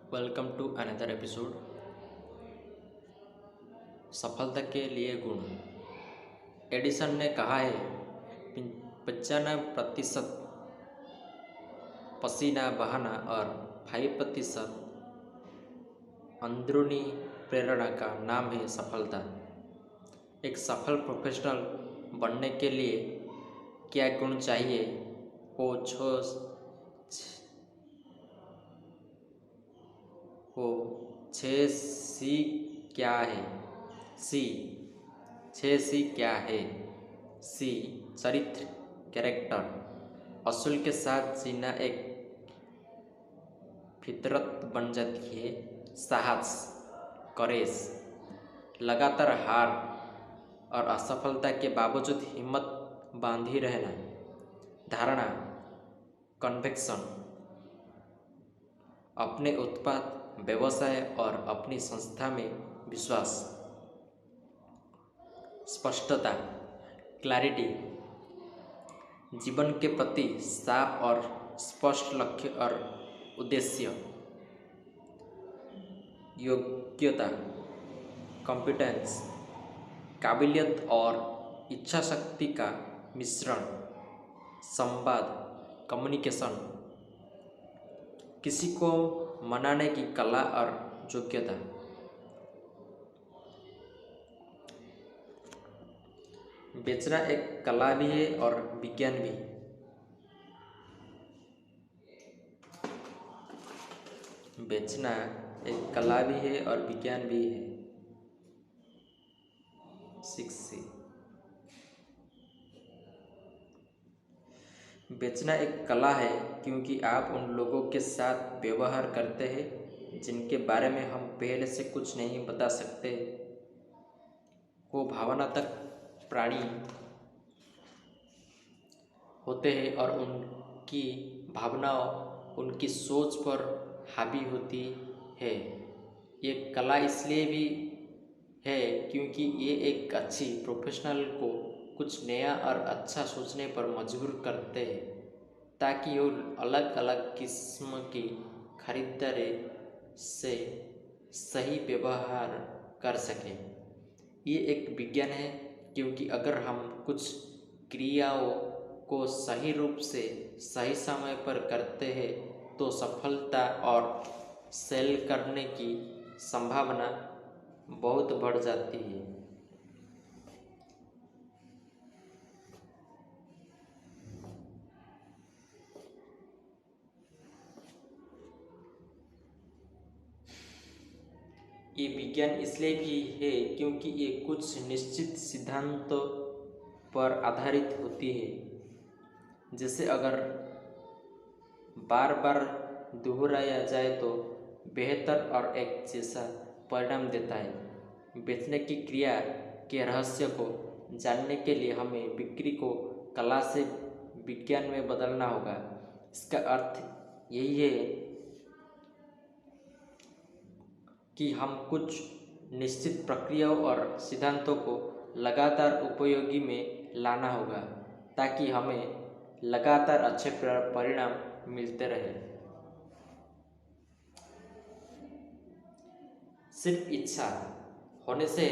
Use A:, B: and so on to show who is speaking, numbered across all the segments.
A: Welcome to another episode. सफलता के लिए गुण। एडिसन ने कहा है 95% पसीना बहाना और 5% अंदरूनी प्रेरणा का नाम है सफलता। एक सफल प्रोफेशनल बनने के लिए क्या गुण चाहिए? वो वो 6 सी क्या है? सी 6 सी क्या है? सी चरित्र, कैरेक्टर, असूल के साथ जीना एक फितरत बन जाती है। साहस, करेज, लगातार हार और असफलता के बावजूद हिम्मत बांधी रहना। धारणा, कन्विक्शन, अपने उत्पाद, व्यवसाय और अपनी संस्था में विश्वास। स्पष्टता, क्लैरिटी, जीवन के प्रति साफ और स्पष्ट लक्ष्य और उद्देश्य। योग्यता, कॉम्पिटेंस, काबिलियत और इच्छा शक्ति का मिश्रण। संवाद, कम्युनिकेशन, किसी को मनाने की कला और योग्यता। बेचना एक कला भी है और विज्ञान भी। बेचना एक कला भी है और विज्ञान भी है। 6C। बेचना एक कला है क्योंकि आप उन लोगों के साथ व्यवहार करते हैं जिनके बारे में हम पहले से कुछ नहीं बता सकते। वो भावनात्मक प्राणी होते हैं और उनकी भावनाओं उनकी सोच पर हावी होती है। ये कला इसलिए भी है क्योंकि ये एक अच्छी प्रोफेशनल को कुछ नया और अच्छा सोचने पर मजबूर करते हैं ताकि वो अलग अलग किस्म की खरीदारी से सही व्यवहार कर सके। ये एक विज्ञान है क्योंकि अगर हम कुछ क्रियाओं को सही रूप से सही समय पर करते हैं तो सफलता और सेल करने की संभावना बहुत बढ़ जाती है। ये विज्ञान इसलिए भी है क्योंकि ये कुछ निश्चित सिद्धांतों पर आधारित होती है। जैसे अगर बार बार दोहराया जाए तो बेहतर और एक जैसा परिणाम देता है। बेचने की क्रिया के रहस्य को जानने के लिए हमें बिक्री को कला से विज्ञान में बदलना होगा। इसका अर्थ यही है कि हम कुछ निश्चित प्रक्रियाओं और सिद्धांतों को लगातार उपयोगी में लाना होगा ताकि हमें लगातार अच्छे परिणाम मिलते रहे। सिर्फ इच्छा होने से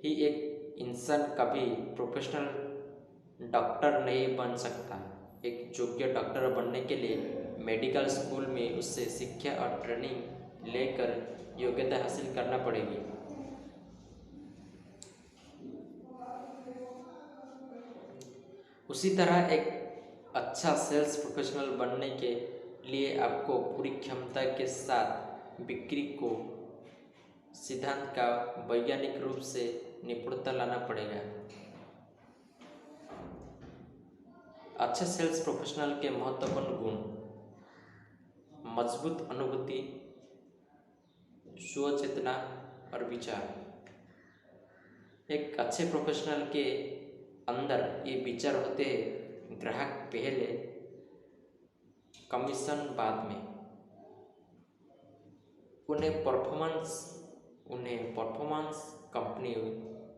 A: ही एक इंसान कभी प्रोफेशनल डॉक्टर नहीं बन सकता। एक योग्य डॉक्टर बनने के लिए मेडिकल स्कूल में उससे शिक्षा और ट्रेनिंग लेकर योग्यता हासिल करना पड़ेगी। उसी तरह एक अच्छा सेल्स प्रोफेशनल बनने के लिए आपको पूरी क्षमता के साथ बिक्री को सिद्धांत का वैज्ञानिक रूप से निपुणता लाना पड़ेगा। अच्छे सेल्स प्रोफेशनल के महत्वपूर्ण गुण: मजबूत अनुभूति, स्वचेतना और विचार। एक अच्छे प्रोफेशनल के अंदर ये विचार होते हैं: ग्राहक पहले, कमीशन बाद में। उन्हें परफॉर्मेंस,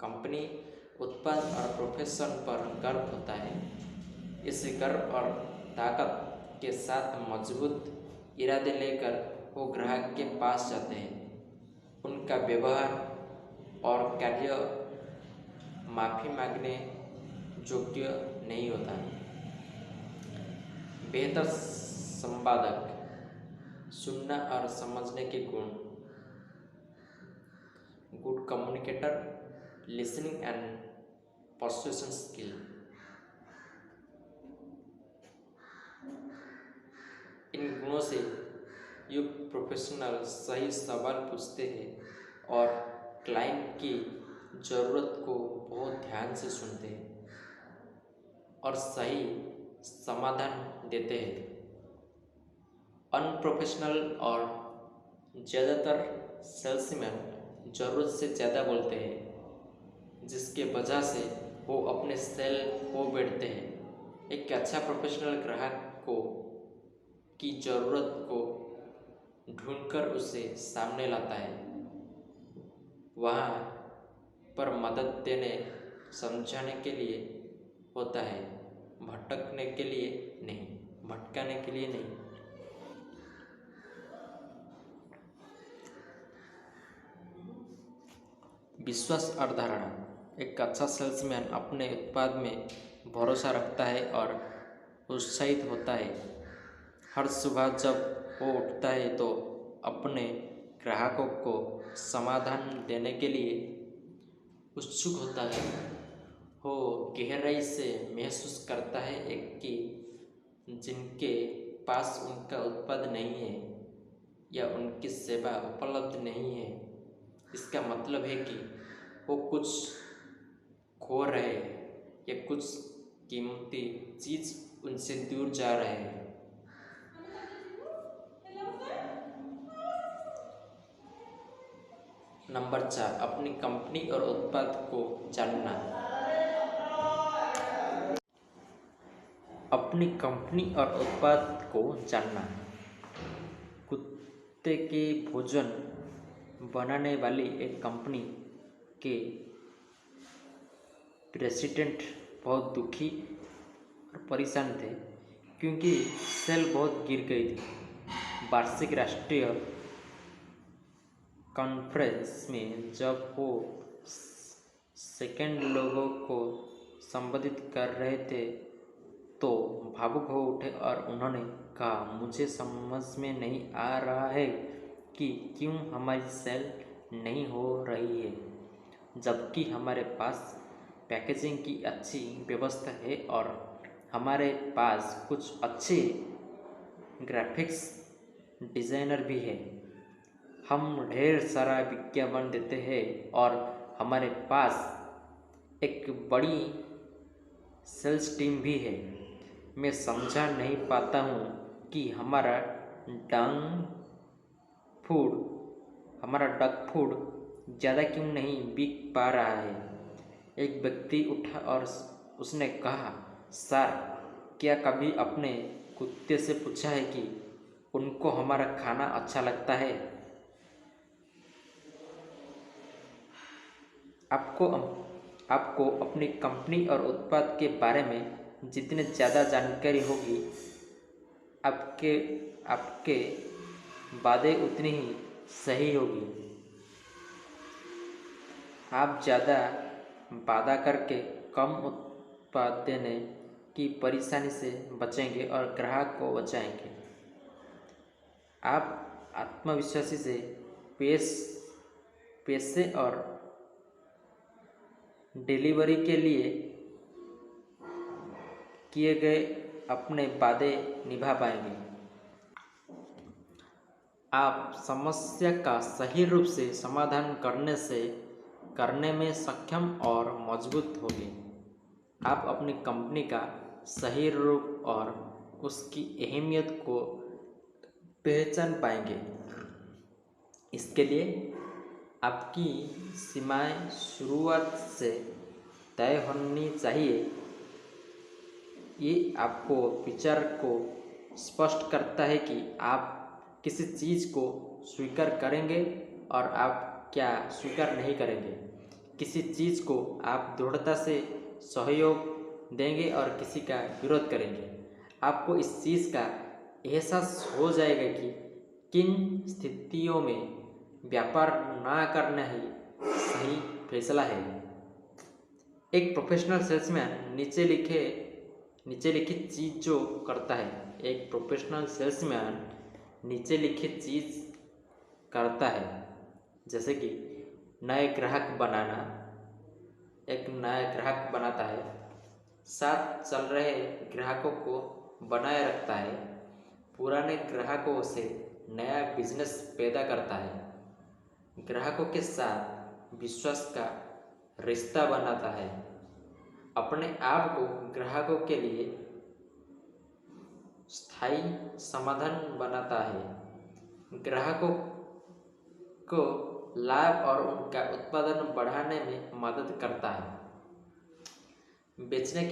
A: कंपनी उत्पाद और प्रोफेशन पर गर्व होता है। इस गर्व और ताकत के साथ मजबूत इरादे लेकर वो ग्राहक के पास जाते हैं। उनका व्यवहार और कार्य माफ़ी मांगने योग्य नहीं होता। बेहतर संवादक, सुनना और समझने के गुण। Good communicator, listening and persuasion skill. इन गुणों से युक्त प्रोफेशनल सही सवाल पूछते हैं और क्लाइंट की ज़रूरत को बहुत ध्यान से सुनते हैं और सही समाधान देते हैं। अनप्रोफेशनल और ज़्यादातर सेल्समैन ज़रूरत से ज़्यादा बोलते हैं, जिसके वजह से वो अपने सेल खो बैठते हैं। एक अच्छा प्रोफेशनल ग्राहक को की ज़रूरत को ढूंढकर उसे सामने लाता है, वहाँ पर मदद देने समझाने के लिए होता है, भटकाने के लिए नहीं। विश्वास और धारणा। एक अच्छा सेल्समैन अपने उत्पाद में भरोसा रखता है और उत्साहित होता है। हर सुबह जब वो उठता है तो अपने ग्राहकों को समाधान देने के लिए उत्सुक होता है। वो गहराई से महसूस करता है कि जिनके पास उनका उत्पाद नहीं है या उनकी सेवा उपलब्ध नहीं है, इसका मतलब है कि वो कुछ खो रहे हैं या कुछ कीमती चीज़ उनसे दूर जा रहे हैं। नंबर 4, अपनी कंपनी और उत्पाद को जानना। अपनी कंपनी और उत्पाद को जानना। कुत्ते के भोजन बनाने वाली एक कंपनी के प्रेसिडेंट बहुत दुखी और परेशान थे क्योंकि सेल बहुत गिर गई थी। वार्षिक राष्ट्रीय कॉन्फ्रेंस में जब वो सेकंड लोगों को संबोधित कर रहे थे तो भावुक हो उठे और उन्होंने कहा, मुझे समझ में नहीं आ रहा है कि क्यों हमारी सेल नहीं हो रही है, जबकि हमारे पास पैकेजिंग की अच्छी व्यवस्था है और हमारे पास कुछ अच्छे ग्राफिक्स डिज़ाइनर भी है। हम ढेर सारा विज्ञापन देते हैं और हमारे पास एक बड़ी सेल्स टीम भी है। मैं समझा नहीं पाता हूँ कि हमारा डग फूड ज़्यादा क्यों नहीं बिक पा रहा है। एक व्यक्ति उठा और उसने कहा, सर, क्या कभी अपने कुत्ते से पूछा है कि उनको हमारा खाना अच्छा लगता है? आपको अपनी कंपनी और उत्पाद के बारे में जितनी ज़्यादा जानकारी होगी, आपके वादे उतनी ही सही होगी। आप ज़्यादा वादा करके कम उत्पाद देने की परेशानी से बचेंगे और ग्राहक को बचाएंगे। आप आत्मविश्वासी से पैसे और डिलीवरी के लिए किए गए अपने वादे निभा पाएंगे। आप समस्या का सही रूप से समाधान करने में सक्षम और मजबूत होंगे। आप अपनी कंपनी का सही रूप और उसकी अहमियत को पहचान पाएंगे। इसके लिए आपकी सीमाएं शुरुआत से तय होनी चाहिए। ये आपको विचार को स्पष्ट करता है कि आप किसी चीज़ को स्वीकार करेंगे और आप क्या स्वीकार नहीं करेंगे। किसी चीज़ को आप दृढ़ता से सहयोग देंगे और किसी का विरोध करेंगे। आपको इस चीज़ का एहसास हो जाएगा कि किन स्थितियों में व्यापार ना करना ही सही फैसला है। एक प्रोफेशनल सेल्समैन नीचे लिखित चीज जो करता है, एक प्रोफेशनल सेल्समैन नीचे लिखित चीज करता है, जैसे कि नए ग्राहक बनाना, एक नया ग्राहक बनाता है, साथ चल रहे ग्राहकों को बनाए रखता है, पुराने ग्राहकों से नया बिजनेस पैदा करता है, ग्राहकों के साथ विश्वास का रिश्ता बनाता है, अपने आप को ग्राहकों के लिए स्थायी समाधान बनाता है, ग्राहकों को लाभ और उनका उत्पादन बढ़ाने में मदद करता है, बेचने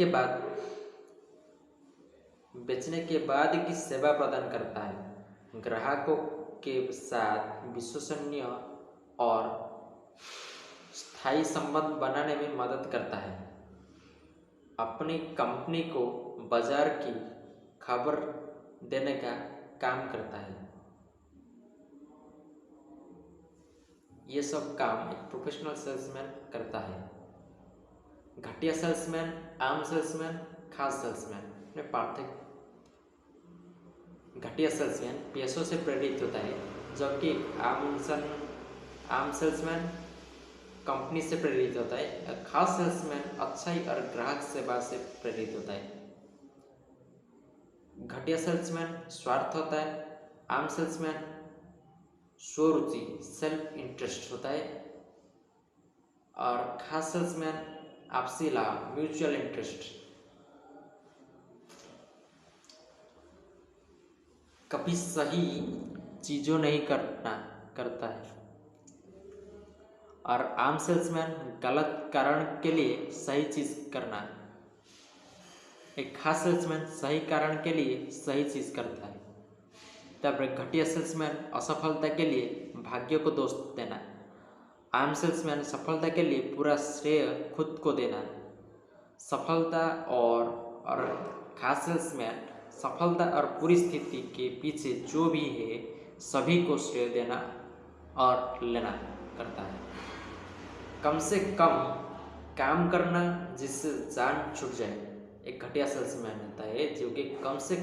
A: के बाद की सेवा प्रदान करता है, ग्राहकों के साथ विश्वसनीय और स्थायी संबंध बनाने में मदद करता है, अपनी कंपनी को बाजार की खबर देने का काम करता है। ये सब काम एक प्रोफेशनल सेल्समैन करता है। घटिया सेल्समैन, आम सेल्समैन, खास सेल्समैन में पार्थक्य। घटिया सेल्समैन पैसों से प्रेरित होता है, जबकि आम सेल्समैन कंपनी से प्रेरित होता है। खास सेल्समैन अच्छाई और ग्राहक सेवा से प्रेरित होता है। घटिया सेल्समैन स्वार्थ होता है, आम सेल्समैन स्वरुचि सेल्फ इंटरेस्ट होता है, और खास सेल्समैन आपसी लाभ म्यूचुअल इंटरेस्ट। कभी सही चीजों नहीं करता है, और आम सेल्समैन गलत कारण के लिए सही चीज करना है। एक खास सेल्समैन सही कारण के लिए सही चीज करता है। तब घटिया सेल्समैन असफलता के लिए भाग्य को दोष देना, आम सेल्समैन सफलता के लिए पूरा श्रेय खुद को देना। सफलता और खास सेल्समैन सफलता और पूरी स्थिति के पीछे जो भी है सभी को श्रेय देना और लेना करता है। कम से कम काम करना जिससे जान छूट जाए, एक घटिया सेल्समैन होता है जो कि कम से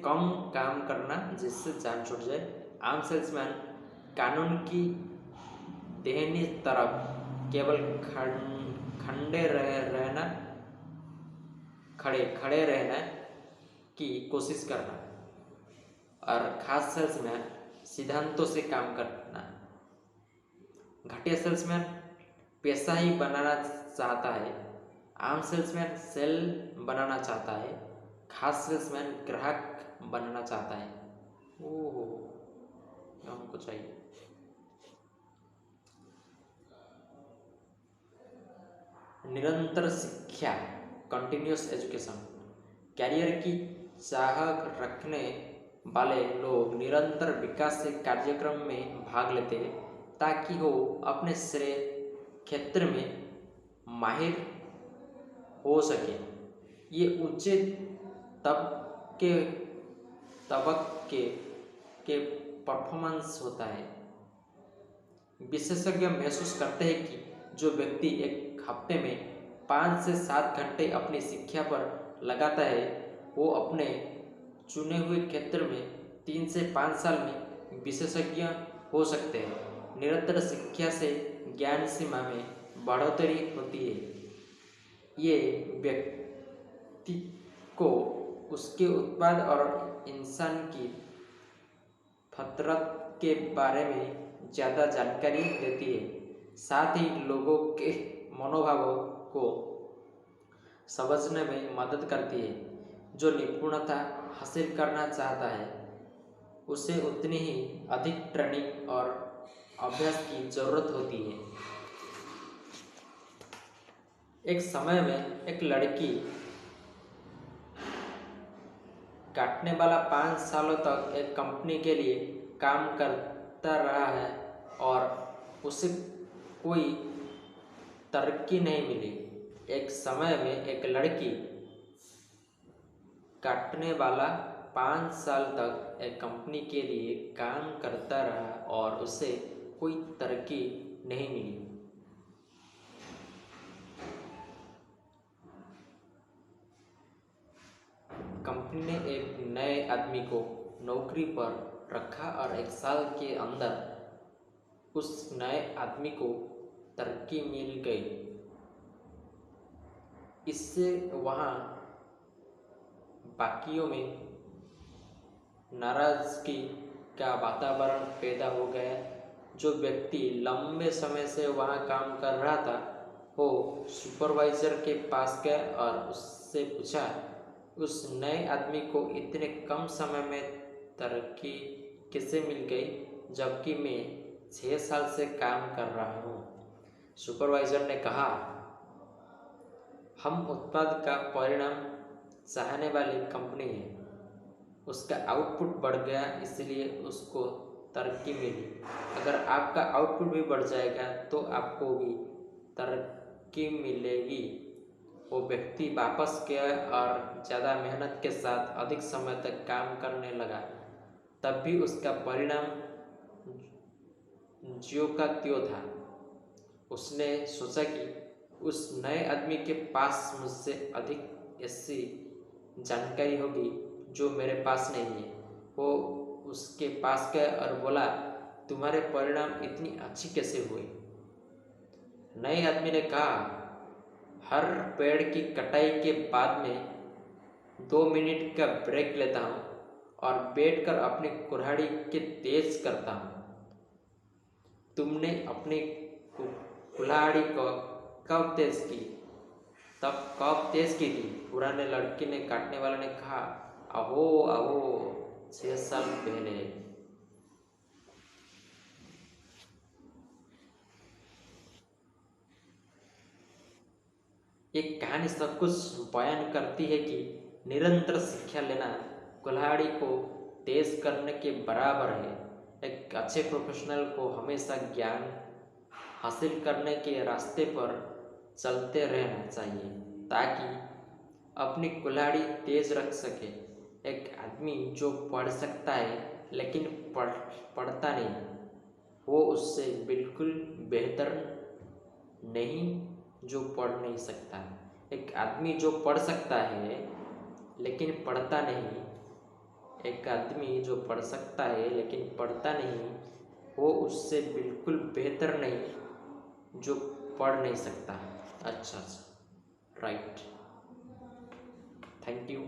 A: कम काम करना जिससे जान छूट जाए। आम सेल्समैन कानून की देहनी तरफ केवल खड़े रहना की कोशिश करना, और खास सेल्समैन सिद्धांतों से काम करना। घटिया सेल्समैन पैसा ही बनाना चाहता है, आम सेल्समैन सेल बनाना चाहता है, खास सेल्समैन ग्राहक बनना चाहता है। ओहो, हमको चाहिए। निरंतर शिक्षा कंटिन्यूस एजुकेशन। कैरियर की चाह रखने वाले लोग निरंतर विकास से कार्यक्रम में भाग लेते हैं ताकि वो अपने श्रेय क्षेत्र में माहिर हो सके। ये ऊंचे तबके के परफॉर्मेंस होता है। विशेषज्ञ महसूस करते हैं कि जो व्यक्ति एक हफ्ते में 5 से 7 घंटे अपनी शिक्षा पर लगाता है वो अपने चुने हुए क्षेत्र में 3 से 5 साल में विशेषज्ञ हो सकते हैं। निरंतर शिक्षा से ज्ञान सीमा में बढ़ोतरी होती है। ये व्यक्ति को उसके उत्पाद और इंसान की फितरत के बारे में ज़्यादा जानकारी देती है, साथ ही लोगों के मनोभावों को समझने में मदद करती है। जो निपुणता हासिल करना चाहता है उसे उतनी ही अधिक ट्रेनिंग और अभ्यास की जरूरत होती है। एक समय में एक लड़की काटने वाला 5 सालों तक एक कंपनी के लिए काम करता रहा है और उसे कोई तरक्की नहीं मिली। एक समय में एक लड़की काटने वाला 5 साल तक एक कंपनी के लिए काम करता रहा और उसे कोई तरक्की नहीं मिली। कंपनी ने एक नए आदमी को नौकरी पर रखा और 1 साल के अंदर उस नए आदमी को तरक्की मिल गई। इससे वहाँ बाकियों में नाराजगी का वातावरण पैदा हो गया। जो व्यक्ति लंबे समय से वहाँ काम कर रहा था वो सुपरवाइजर के पास गया और उससे पूछा, उस नए आदमी को इतने कम समय में तरक्की कैसे मिल गई जबकि मैं 6 साल से काम कर रहा हूँ। सुपरवाइजर ने कहा, हम उत्पाद का परिणाम चाहने वाली कंपनी है। उसका आउटपुट बढ़ गया इसलिए उसको तरक्की मिली। अगर आपका आउटपुट भी बढ़ जाएगा तो आपको भी तरक्की मिलेगी। वो व्यक्ति वापस गया और ज़्यादा मेहनत के साथ अधिक समय तक काम करने लगा। तब भी उसका परिणाम ज्यों का त्यों था। उसने सोचा कि उस नए आदमी के पास मुझसे अधिक ऐसी जानकारी होगी जो मेरे पास नहीं है। वो उसके पास गया और बोला, तुम्हारे परिणाम इतनी अच्छी कैसे हुई? नए आदमी ने कहा, हर पेड़ की कटाई के बाद में 2 मिनट का ब्रेक लेता हूँ और बैठकर अपनी कुल्हाड़ी के तेज करता हूँ। तुमने अपनी कुल्हाड़ी को कब तेज की? तब कब तेज की थी? पुराने लड़के ने काटने वाले ने कहा, अहो अहो 6 साल पहले। एक कहानी सब कुछ बयान करती है कि निरंतर शिक्षा लेना कुल्हाड़ी को तेज करने के बराबर है। एक अच्छे प्रोफेशनल को हमेशा ज्ञान हासिल करने के रास्ते पर चलते रहना चाहिए ताकि अपनी कुल्हाड़ी तेज रख सके। एक आदमी जो पढ़ सकता है लेकिन पढ़ता नहीं, वो उससे बिल्कुल बेहतर नहीं जो पढ़ नहीं सकता। एक आदमी जो पढ़ सकता है लेकिन पढ़ता नहीं, एक आदमी जो पढ़ सकता है लेकिन पढ़ता नहीं, वो उससे बिल्कुल बेहतर नहीं जो पढ़ नहीं सकता। अच्छा, राइट, थैंक यू।